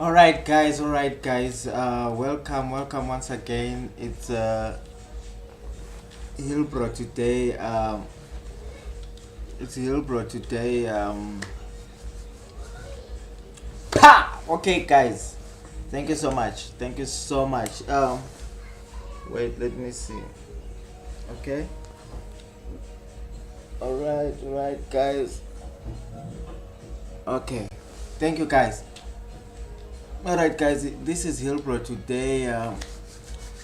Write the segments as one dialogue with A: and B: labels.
A: All right, guys. Welcome once again. It's Hillbro today. It's Hillbro today. Pa! Okay, guys. Thank you so much. Thank you so much. Wait, let me see. Okay. All right, guys. Okay. Thank you, guys. All right, guys. This is Hillbro today.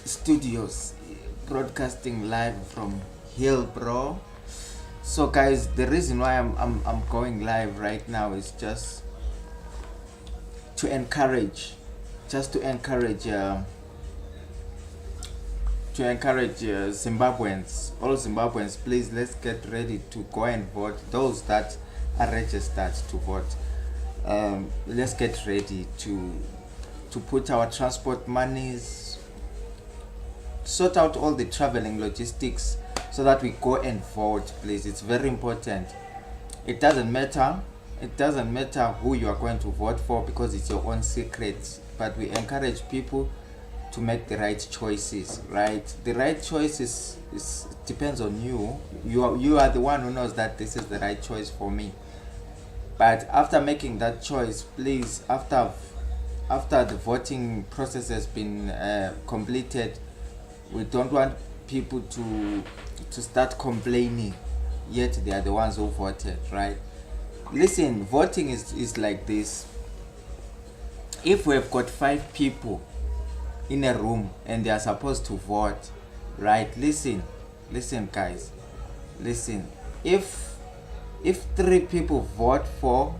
A: Studios broadcasting live from Hillbro. So guys, the reason why I'm going live right now is just to encourage Zimbabweans, all Zimbabweans. Please, let's get ready to go and vote. Those that are registered to vote, let's get ready to put our transport monies, sort out all the traveling logistics so that we go and vote. Please, it's very important. It doesn't matter who you are going to vote for, because it's your own secret, but we encourage people to make the right choices. Right, the right choice is depends on you. You are the one who knows that this is the right choice for me. But after making that choice, please, after the voting process has been completed, we don't want people to start complaining, yet they are the ones who voted. Right, listen, voting is like this. If we've got 5 people in a room and they are supposed to vote, right, listen guys, listen. If 3 people vote for,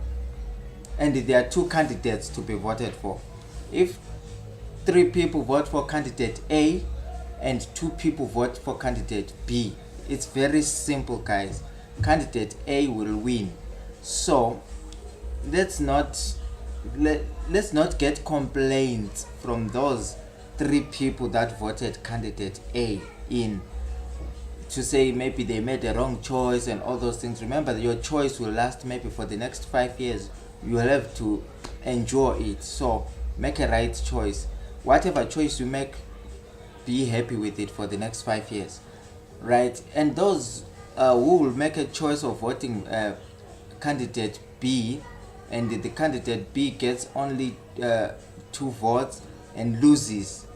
A: and there are 2 candidates to be voted for, if 3 people vote for candidate A and 2 people vote for candidate B, it's very simple, guys. Candidate A will win. So let's not get complaints from those 3 people that voted candidate A in, to say maybe they made a wrong choice and all those things. Remember that your choice will last maybe for the next 5 years. You will have to enjoy it. So make a right choice. Whatever choice you make, be happy with it for the next 5 years. Right, and those who will make a choice of voting candidate B, and the candidate B gets only 2 votes and loses,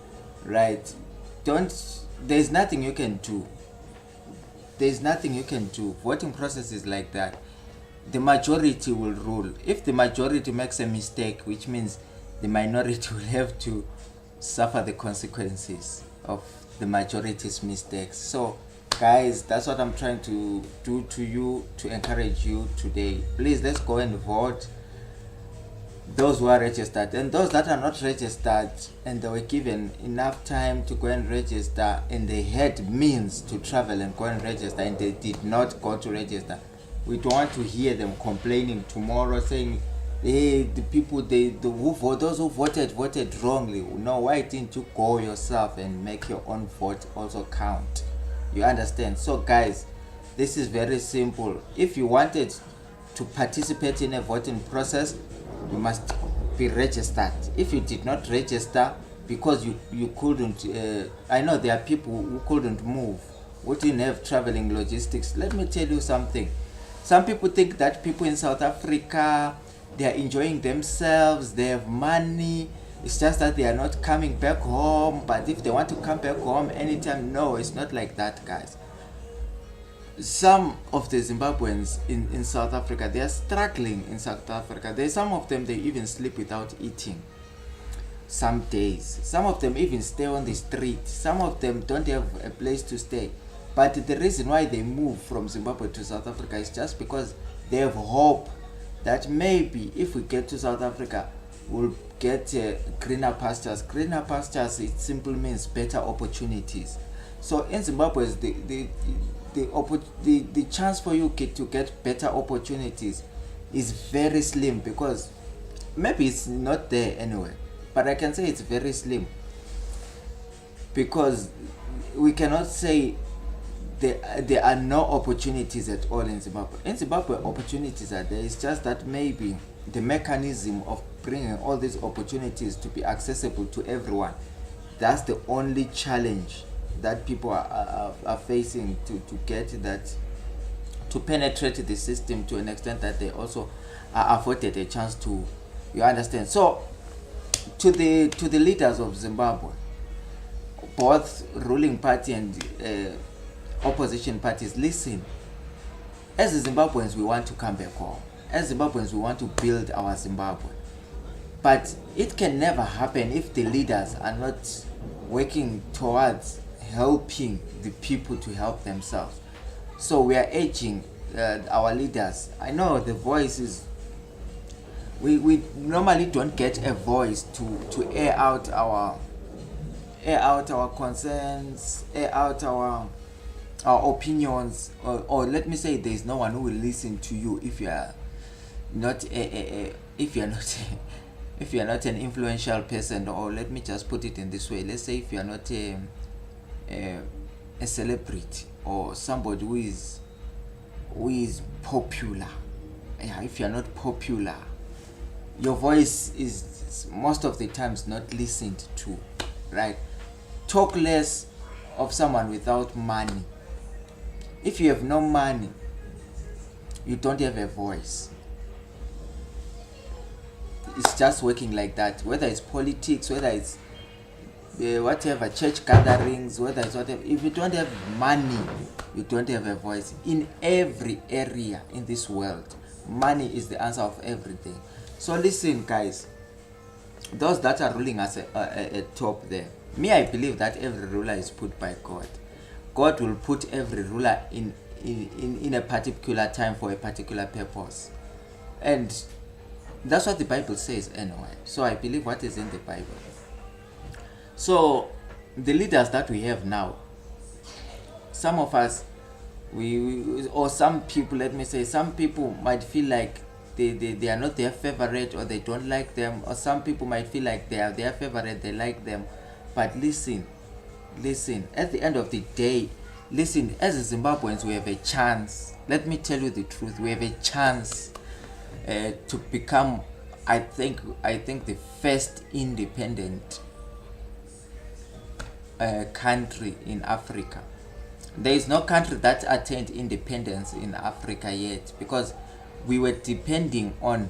A: right, there's nothing you can do. Voting process is like that. The majority will rule. If the majority makes a mistake, which means the minority will have to suffer the consequences of the majority's mistakes. So guys, that's what I'm trying to do to you, to encourage you today. Please, let's go and vote. Those who are registered, and those that are not registered and they were given enough time to go and register, and they had means to travel and go and register, and they did not go to register, we don't want to hear them complaining tomorrow saying, hey, the people, those who voted wrongly. No, why didn't you go yourself and make your own vote also count? You understand? So guys, this is very simple. If you wanted to participate in a voting process, you must be registered. If you did not register because you couldn't, I know there are people who couldn't move, who didn't have traveling logistics. Let me tell you something. Some people think that people in South Africa, they are enjoying themselves, they have money, it's just that they are not coming back home. But if they want to come back home anytime, no, it's not like that, guys. Some of the Zimbabweans in South Africa, they are struggling in South Africa. There's some of them, they even sleep without eating some days. Some of them even stay on the street. Some of them don't have a place to stay. But the reason why they move from Zimbabwe to South Africa is just because they have hope that maybe if we get to South Africa, we'll get greener pastures. Greener pastures, it simply means better opportunities. So in Zimbabwe, the chance for you to get better opportunities is very slim, because maybe it's not there anyway, but I can say it's very slim, because we cannot say there are no opportunities at all in Zimbabwe. In Zimbabwe, opportunities are there. It's just that maybe the mechanism of bringing all these opportunities to be accessible to everyone. That's the only challenge that people are facing, to get that, to penetrate the system to an extent that they also are afforded a chance to, you understand. So to the leaders of Zimbabwe, both ruling party and opposition parties, listen. As Zimbabweans, we want to come back home. As Zimbabweans, we want to build our Zimbabwe. But it can never happen if the leaders are not working towards helping the people to help themselves. So we are urging our leaders. I know the voice is, we normally don't get a voice to air out our concerns, air out our opinions, or let me say, there is no one who will listen to you if you are not if you are not an influential person, or let me just put it in this way, let's say if you are not a celebrity or somebody who is popular. Yeah, if you are not popular, your voice is most of the times not listened to, right? Talk less of someone without money. If you have no money, you don't have a voice. It's just working like that. Whether it's politics, whether it's whatever, church gatherings, whether it's whatever. If you don't have money, you don't have a voice. In every area in this world, money is the answer of everything. So listen, guys, those that are ruling us at top there, me, I believe that every ruler is put by God. God will put every ruler in a particular time for a particular purpose. And that's what the Bible says anyway. So I believe what is in the Bible. So the leaders that we have now, some of us, or some people, let me say, some people might feel like they are not their favorite, or they don't like them, or some people might feel like they are their favorite, they like them. But listen, at the end of the day, listen, as Zimbabweans, we have a chance. Let me tell you the truth, we have a chance to become, I think the first independent country in Africa. There is no country that attained independence in Africa yet, because we were depending on,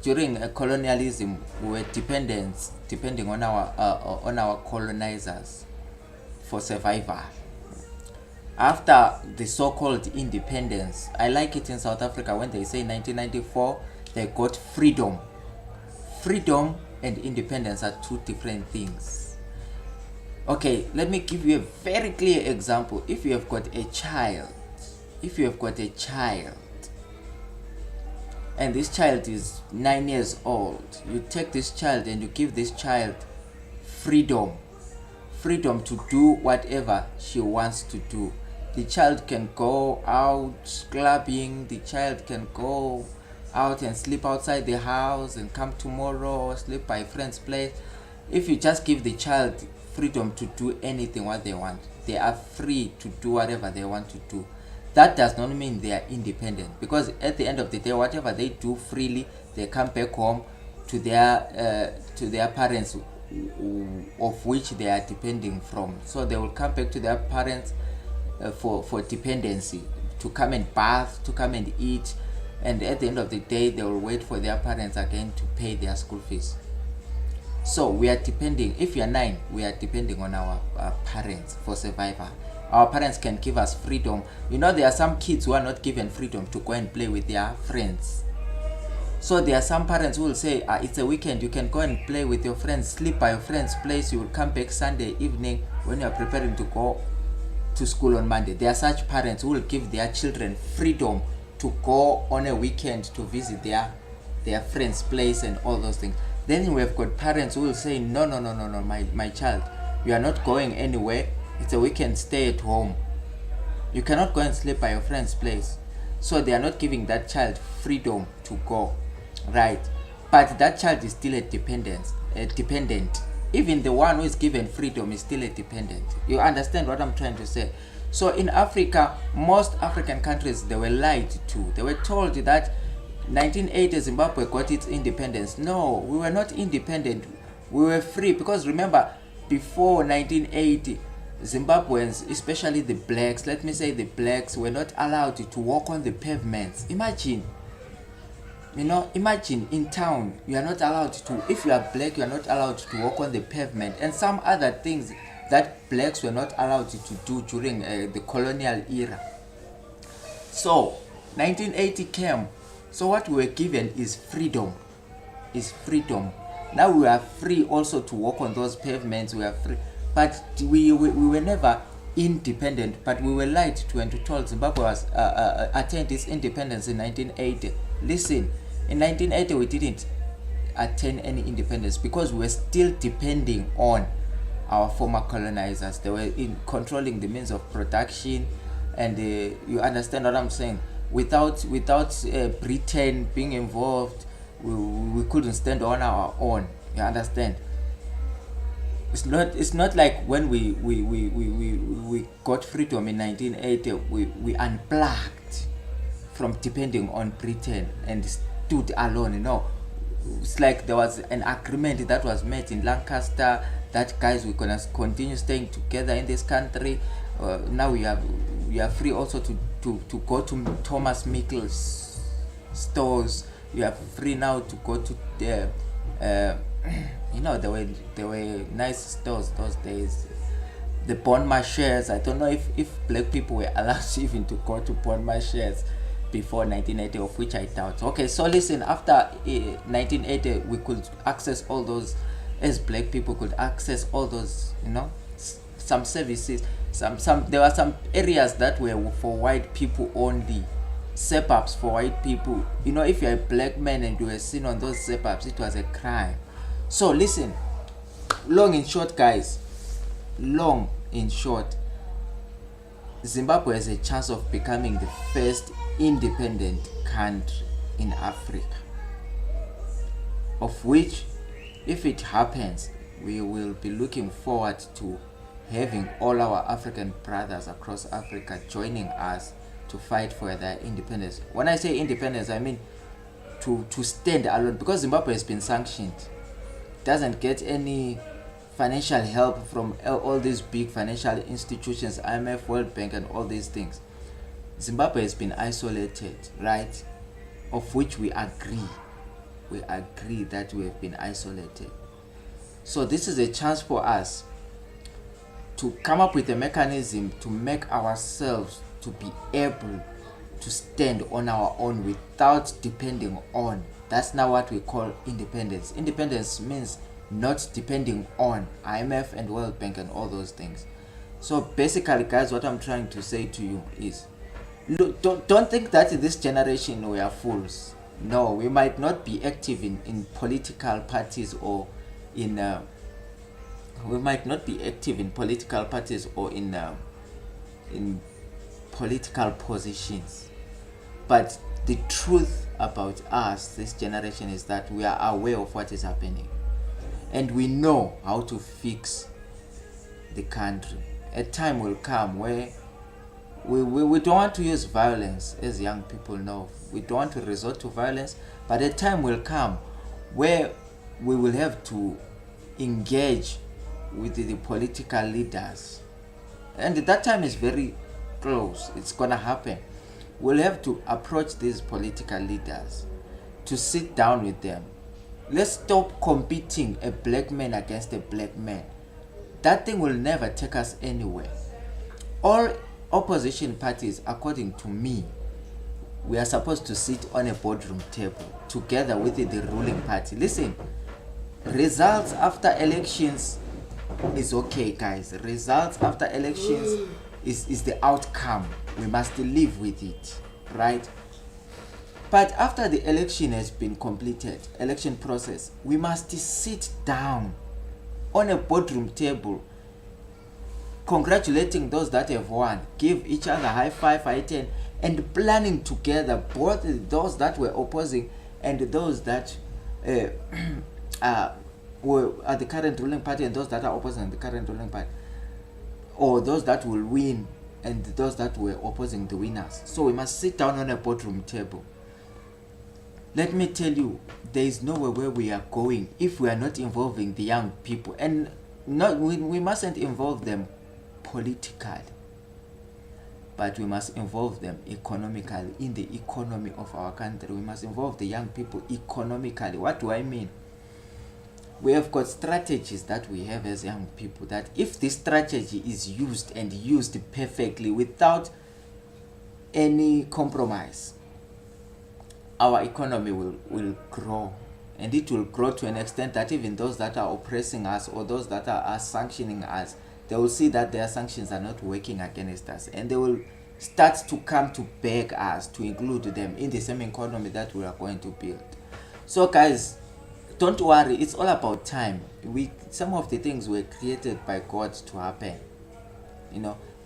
A: during colonialism, we were depending on our colonizers for survival. After the so-called independence, I like it in South Africa when they say 1994, they got freedom. Freedom and independence are two different things. Okay, let me give you a very clear example. If you have got a child, and this child is 9 years old, you take this child and you give this child freedom to do whatever she wants to do. The child can go out clubbing, the child can go out and sleep outside the house and come tomorrow, sleep by a friend's place. If you just give the child freedom to do anything what they want, they are free to do whatever they want to do. That does not mean they are independent, because at the end of the day, whatever they do freely, they come back home to their parents, of which they are depending from. So they will come back to their parents for dependency, to come and bath, to come and eat, and at the end of the day, they will wait for their parents again to pay their school fees. So we are depending, if you are 9, we are depending on our parents for survival. Our parents can give us freedom. You know, there are some kids who are not given freedom to go and play with their friends. So there are some parents who will say, it's a weekend, you can go and play with your friends, sleep by your friend's place, you will come back Sunday evening when you are preparing to go to school on Monday. There are such parents who will give their children freedom to go on a weekend to visit their friend's place and all those things. Then we have got parents who will say, no, my child, you are not going anywhere. It's a weekend, stay at home. You cannot go and sleep by your friend's place. So they are not giving that child freedom to go, right? But that child is still a dependent. Even the one who is given freedom is still a dependent. You understand what I'm trying to say? So in Africa, most African countries, they were lied to. They were told that 1980 Zimbabwe got its independence. No, we were not independent. We were free, because remember, before 1980, Zimbabweans, especially the blacks, let me say the blacks, were not allowed to walk on the pavements. Imagine, imagine in town, you are not allowed to, if you are black, you are not allowed to walk on the pavement, and some other things that blacks were not allowed to do during the colonial era. So 1980 came. So what we were given is freedom. Now we are free also to walk on those pavements. We are free, but we were never independent. But we were lied to and told Zimbabwe was attained its independence in 1980. Listen, in 1980 we didn't attain any independence because we were still depending on our former colonizers. They were controlling the means of production, and you understand what I'm saying. Without Britain being involved, we couldn't stand on our own. You understand? It's not like when we got freedom in 1980, we unplugged from depending on Britain and stood alone. It's like there was an agreement that was made in Lancaster that, guys, we're gonna continue staying together in this country. Now we are free also to go to Thomas Mickle's stores. You are free now to go to the there were nice stores those days. The Bon Marchés. I don't know if black people were allowed even to go to Bon Marchés before 1980, of which I doubt. Okay, so listen, after 1980 we could access all those, as black people could access all those, some services. There were some areas that were for white people only, suburbs for white people. If you're a black man and you were seen on those suburbs, it was a crime. So listen, long in short, guys, Zimbabwe has a chance of becoming the first independent country in Africa, of which, if it happens, we will be looking forward to having all our African brothers across Africa joining us to fight for their independence. When I say independence, I mean to stand alone, because Zimbabwe has been sanctioned. It doesn't get any financial help from all these big financial institutions, IMF, World Bank, and all these things. Zimbabwe has been isolated, right? Of which we agree. We agree that we have been isolated. So this is a chance for us to come up with a mechanism to make ourselves to be able to stand on our own without depending on. That's now what we call independence. Independence means not depending on IMF and World Bank and all those things. So basically, guys, what I'm trying to say to you is, look, don't think that in this generation we are fools. No, we might not be active in political parties or in political positions, but the truth about us, this generation, is that we are aware of what is happening and we know how to fix the country. A time will come where we don't want to use violence, as young people know. We don't want to resort to violence, but a time will come where we will have to engage with the political leaders, and that time is very close. It's gonna happen. We'll have to approach these political leaders, to sit down with them. Let's stop competing a black man against a black man. That thing will never take us anywhere. All opposition parties, according to me, we are supposed to sit on a boardroom table together with the ruling party. Listen, results after elections is okay, guys. Results after elections is the outcome. We must live with it, right? But after the election has been completed, election process, we must sit down on a boardroom table, congratulating those that have won, give each other high five, high 10, and planning together, both those that were opposing and those that were at the current ruling party and those that are opposing the current ruling party, or those that will win and those that were opposing the winners. So we must sit down on a boardroom table let me tell you, there is nowhere where we are going if we are not involving the young people. And we mustn't involve them politically, but we must involve them economically, in the economy of our country. We must involve the young people economically. What do I mean? We have got strategies that we have as young people, that if this strategy is used and used perfectly without any compromise, our economy will grow, and it will grow to an extent that even those that are oppressing us or those that are sanctioning us, they will see that their sanctions are not working against us, and they will start to come to beg us to include them in the same economy that we are going to build. So guys, don't worry, it's all about time. Some of the things were created by God to happen.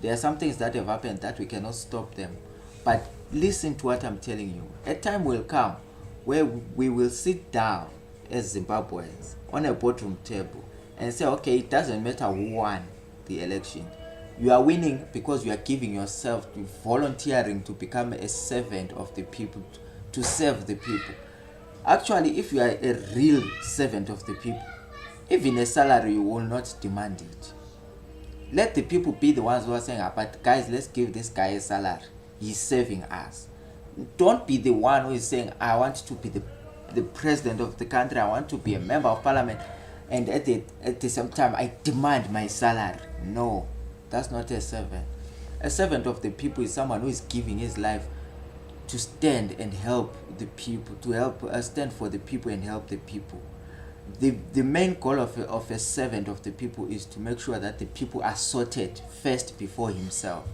A: There are some things that have happened that we cannot stop them. But listen to what I'm telling you. A time will come where we will sit down as Zimbabweans on a boardroom table and say, okay, it doesn't matter who won the election. You are winning because you are giving yourself to volunteering to become a servant of the people, to serve the people. Actually, if you are a real servant of the people, even a salary you will not demand it. Let the people be the ones who are saying, but guys, let's give this guy a salary. He's serving us. Don't be the one who is saying, I want to be the president of the country, I want to be a member of parliament, and at the same time I demand my salary. No, that's not a servant. A servant of the people is someone who is giving his life to stand and help the people, to help stand for the people and help the people. The main goal of a servant of the people is to make sure that the people are sorted first before himself.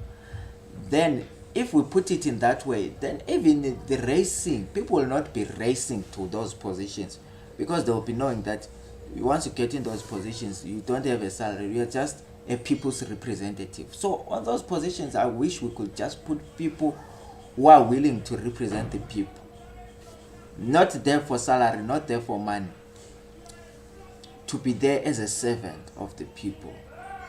A: Then if we put it in that way, then even the racing, people will not be racing to those positions, because they will be knowing that once you get in those positions, you don't have a salary, you are just a people's representative. So on those positions, I wish we could just put people who are willing to represent the people, not there for salary, not there for money, to be there as a servant of the people.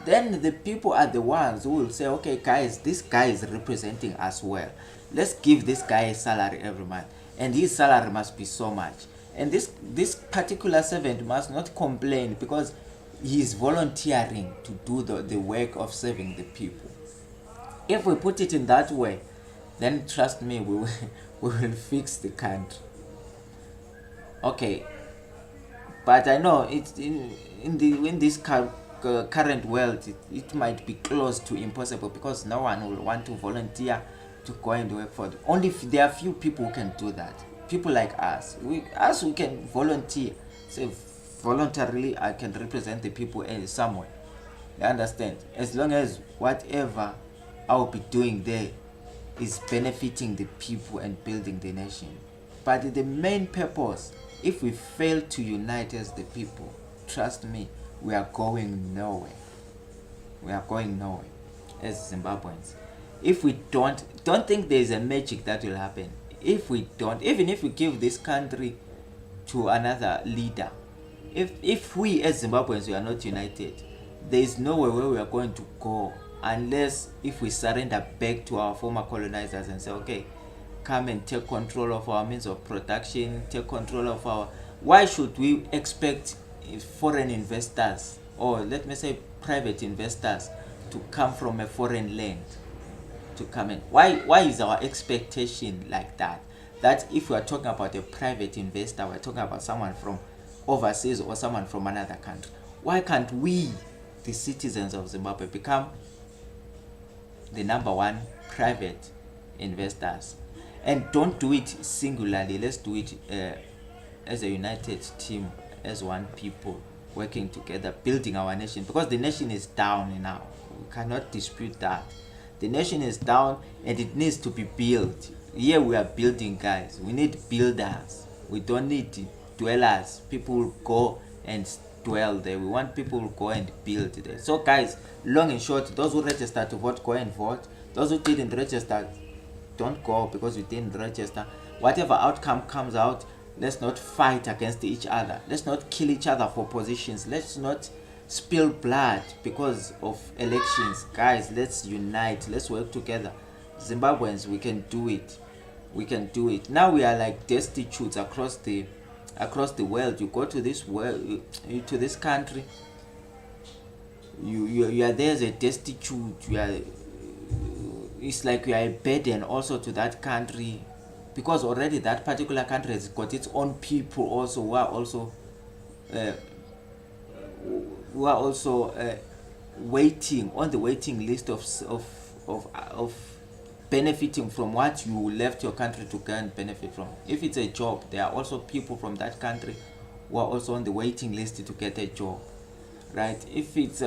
A: Then the people are the ones who will say, okay guys, this guy is representing us well, let's give this guy a salary every month, and his salary must be so much, and this particular servant must not complain because he is volunteering to do the work of serving the people. If we put it in that way, then trust me, we will fix the country. Okay, but I know it's in this current world, it might be close to impossible, because no one will want to volunteer to go and work for them. Only if there are few people who can do that. People like us, we can volunteer. Say voluntarily, I can represent the people somewhere. You understand? As long as whatever I will be doing there is benefiting the people and building the nation. But the main purpose, if we fail to unite as the people, trust me, we are going nowhere. We are going nowhere as Zimbabweans. If we don't think there is a magic that will happen. If we don't, even if we give this country to another leader, if we as Zimbabweans we are not united, there is nowhere where we are going to go, unless if we surrender back to our former colonizers and say, okay, come and take control of our means of production, take control of our... Why should we expect foreign investors, or let me say private investors, to come from a foreign land to come in? Why is our expectation like that? That if we are talking about a private investor, we're talking about someone from overseas or someone from another country. Why can't we, the citizens of Zimbabwe, become the number one private investors? And don't do it singularly. Let's do it as a united team, as one people, working together, building our nation, because the nation is down now. We cannot dispute that. The nation is down and it needs to be built. Here we are building, guys. We need builders. We don't need dwellers. People will go and dwell there. We want people who go and build there. So guys, long and short, those who registered to vote, go and vote. Those who didn't register, don't go because you didn't register. Whatever outcome comes out, let's not fight against each other. Let's not kill each other for positions. Let's not spill blood because of elections. Guys, let's unite. Let's work together. Zimbabweans, we can do it. we can do it. Now we are like destitutes across the world. You go to this world, to this country, you are there as a destitute. It's like you are a burden also to that country, because already that particular country has got its own people also uh, who are also waiting on the waiting list of benefiting from what you left your country to go and benefit from. If it's a job, there are also people from that country who are also on the waiting list to get a job, right? If it's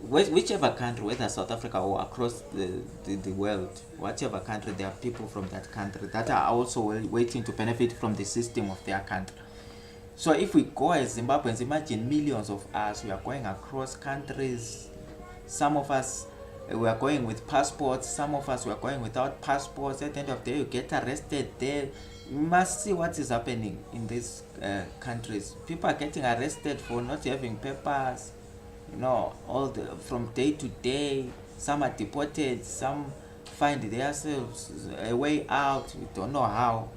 A: whichever country, whether South Africa or across the world, whatever country, there are people from that country that are also waiting to benefit from the system of their country. So if we go as Zimbabweans, imagine millions of us, we are going across countries. Some of us, we are going with passports. Some of us, we are going without passports. At the end of the day, you get arrested there. You must see what is happening in these countries. People are getting arrested for not having papers. From day to day. Some are deported. Some find themselves a way out. We don't know how.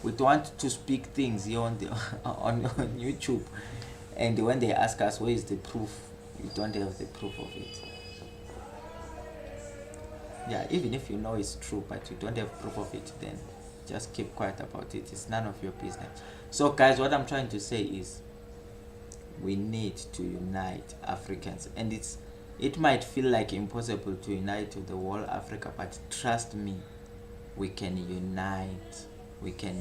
A: We don't want to speak things here on on YouTube, and when they ask us where is the proof, we don't have the proof of it. Yeah, even if you know it's true but you don't have proof of it, then just keep quiet about it. It's none of your business. So guys, what I'm trying to say is we need to unite Africans, and it might feel like impossible to unite with the whole Africa, but trust me, we can unite. We can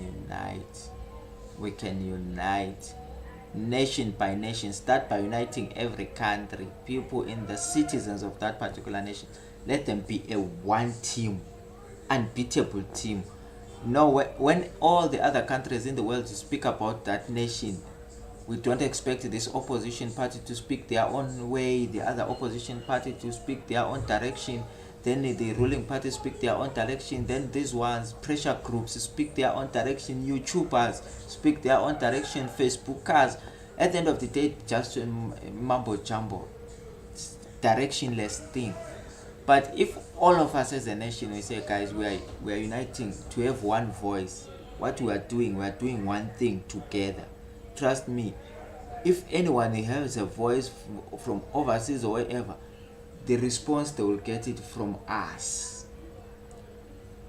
A: unite nation by nation. Start by uniting every country, people in the citizens of that particular nation. Let them be a one team, unbeatable team. When all the other countries in the world speak about that nation, we don't expect this opposition party to speak their own way, the other opposition party to speak their own direction, then the ruling party speak their own direction, then these ones, pressure groups, speak their own direction, YouTubers speak their own direction, Facebookers. At the end of the day, just mumbo jumbo, directionless thing. But if all of us as a nation, we say, guys, we are uniting to have one voice, what we are doing one thing together. Trust me, if anyone has a voice from overseas or wherever, the response they will get it from us.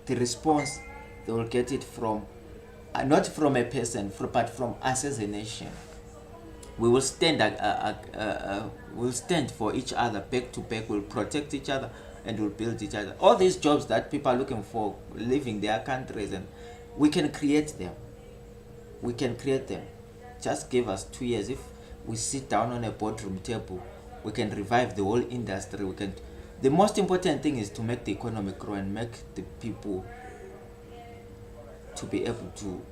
A: The response they will get it from, not from a person, but from us as a nation. We will stand we'll stand for each other, back to back. We'll protect each other and we'll build each other. All these jobs that people are looking for, leaving their countries, and we can create them. We can create them. Just give us 2 years. If we sit down on a boardroom table, we can revive the whole industry. The most important thing is to make the economy grow and make the people to be able to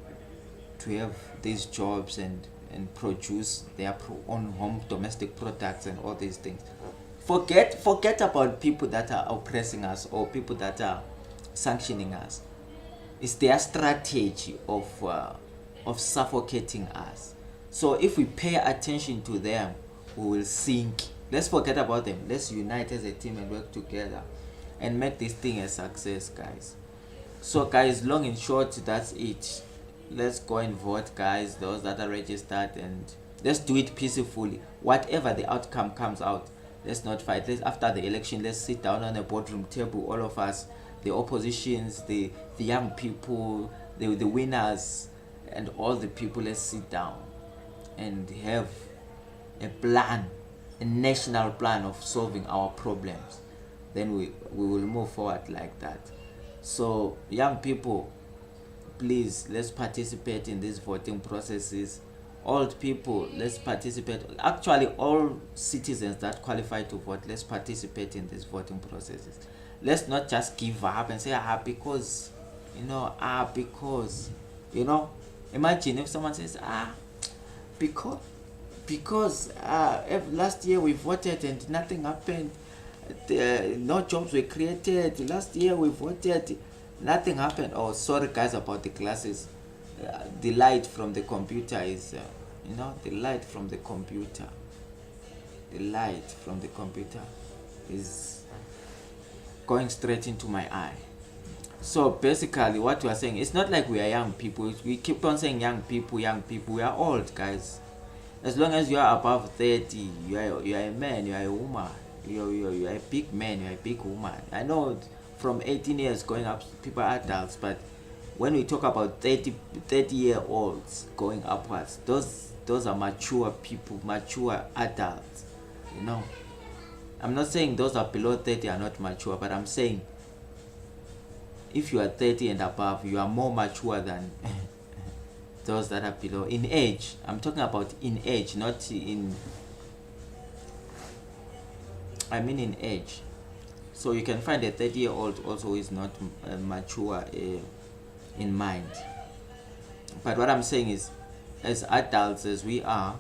A: have these jobs and produce their own home domestic products and all these things. Forget about people that are oppressing us or people that are sanctioning us. It's their strategy of suffocating us. So if we pay attention to them, we will sink. Let's forget about them. Let's unite as a team and work together and make this thing a success, guys. So guys, long and short, that's it. Let's go and vote, guys, those that are registered, and let's do it peacefully. Whatever the outcome comes out, let's not fight. After the election, let's sit down on a boardroom table, all of us, the oppositions, the young people, the winners, and all the people. Let's sit down and have a plan, a national plan of solving our problems. Then we will move forward like that. So young people, please, let's participate in these voting processes. Old people, let's participate. Actually, all citizens that qualify to vote, let's participate in these voting processes. Let's not just give up and say, because imagine if someone says, because last year we voted and nothing happened, no jobs were created. Last year we voted, nothing happened. Oh, sorry guys about the glasses. The light from the computer is the light from the computer is going straight into my eye. So basically what we are saying, it's not like we are young people. We keep on saying young people, young people. We are old, guys. As long as you are above 30, you are a man, you are a woman. You are a big man, you are a big woman. I know from 18 years going up, people are adults, but when we talk about 30-year-olds going upwards, those are mature people, mature adults, you know. I'm not saying those are below 30 are not mature, but I'm saying if you are 30 and above, you are more mature than those that are below. In age, I'm talking about in age, not in, I mean in age. So you can find a 30-year-old also is not mature in mind. But what I'm saying is, as adults as we are,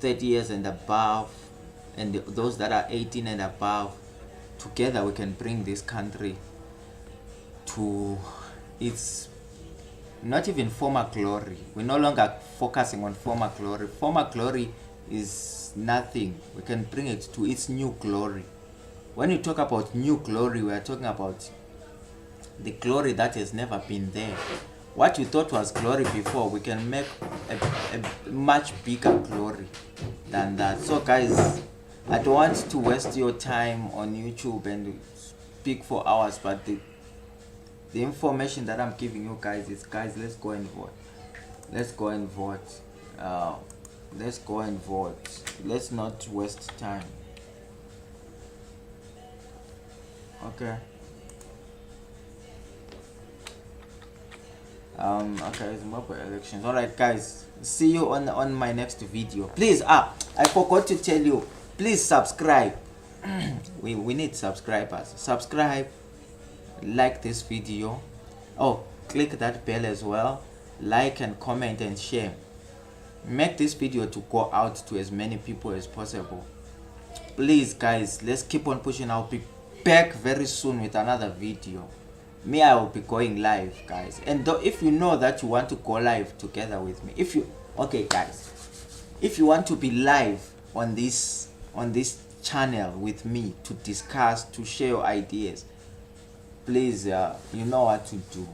A: 30 years and above, and those that are 18 and above, together we can bring this country to its not even former glory. We're no longer focusing on former glory. Former glory is nothing. We can bring it to its new glory. When you talk about new glory, we are talking about the glory that has never been there. What you thought was glory before, we can make a much bigger glory than that. So guys, I don't want to waste your time on YouTube and speak for hours, but the information that I'm giving you guys is, guys, let's go and vote. Let's go and vote. Let's go and vote. Let's not waste time. Okay. Okay, Zimbabwe elections. Alright guys, see you on my next video. Please, I forgot to tell you, please subscribe. we need subscribers. Subscribe, like this video. Oh, click that bell as well. Like and comment and share. Make this video to go out to as many people as possible. Please guys, let's keep on pushing. I'll be back very soon with another video. Me, I will be going live, guys. And if you know that you want to go live together with me, okay guys, if you want to be live on this channel with me to discuss, to share your ideas, please, you know what to do.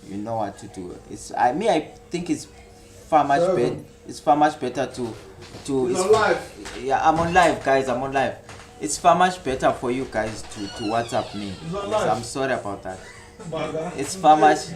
A: You know what to do. I think it's far much better. It's far much better to
B: live.
A: Yeah, I'm on live, guys. I'm on live. It's far much better for you guys to WhatsApp me. Yes, I'm sorry about that. It's far much.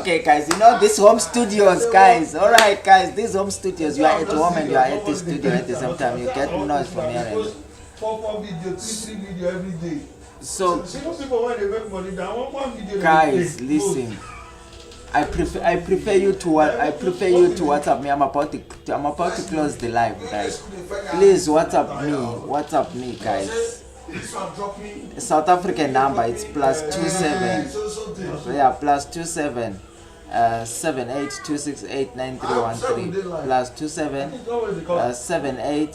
A: Okay, guys. You know these home studios, guys. All right, guys. These home studios. You are at home and you are at the studio at the same time. You get noise from here. And
B: 4 video, 3 video every day.
A: So
B: people when they make money, they want 1 video.
A: Guys, listen. I prefer you to WhatsApp me. I'm about to close the live, guys. Please WhatsApp me, guys. South African number, it's +27. Yeah, +27 78 268 9313 +27 78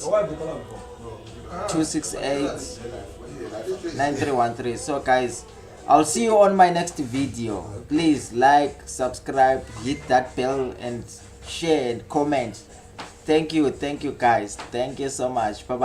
A: 268 9313. So guys, I'll see you on my next video. Please like, subscribe, hit that bell and share and comment. Thank you guys. Thank you so much. Bye bye.